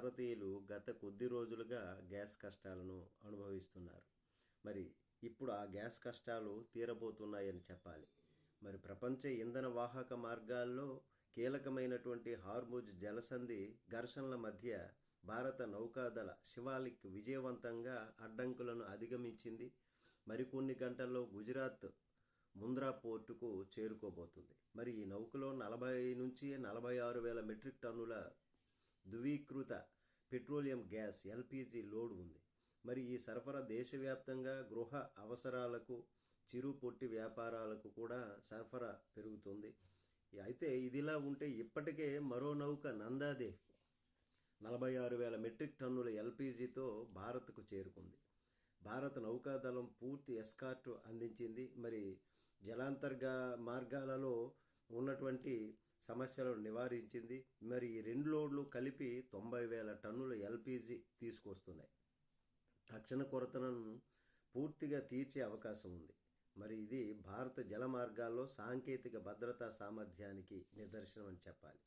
భారతీయులు గత కొద్ది రోజులుగా గ్యాస్ కష్టాలను అనుభవిస్తున్నారు. మరి ఇప్పుడు ఆ గ్యాస్ కష్టాలు తీరబోతున్నాయని చెప్పాలి. మరి ప్రపంచ ఇంధన వాహక మార్గాల్లో కీలకమైనటువంటి హార్ముజ్ జలసంధి ఘర్షణల మధ్య భారత నౌకాదళ శివాలిక్ విజయవంతంగా అడ్డంకులను అధిగమించింది. మరికొన్ని గంటల్లో గుజరాత్ ముంద్రా పోర్టుకు చేరుకోబోతుంది. మరి ఈ నౌకలో 40 నుంచి 46 వేల మెట్రిక్ టన్నుల ధృవీకృత పెట్రోలియం గ్యాస్ ఎల్పిజి లోడ్ ఉంది. మరి ఈ సరఫరా దేశవ్యాప్తంగా గృహ అవసరాలకు, చిరు పొట్టి వ్యాపారాలకు కూడా సరఫరా పెరుగుతుంది. అయితే ఇదిలా ఉంటే ఇప్పటికే మరో నౌక నందాదేవ్ 46 వేల మెట్రిక్ టన్నుల ఎల్పిజితో భారత్కు చేరుకుంది. భారత నౌకాదళం పూర్తి ఎస్కార్ట్ అందించింది. మరి జలాంతర్గా మార్గాలలో ఉన్నటువంటి సమస్యలను నివారించింది. మరి ఈ రెండు లోడ్లు కలిపి 90,000 టన్నుల ఎల్పిజి తీసుకొస్తున్నాయి. తక్షణ కొరతను పూర్తిగా తీర్చే అవకాశం ఉంది. మరి ఇది భారత జల మార్గాల్లో సాంకేతిక భద్రతా సామర్థ్యానికి నిదర్శనం అని చెప్పాలి.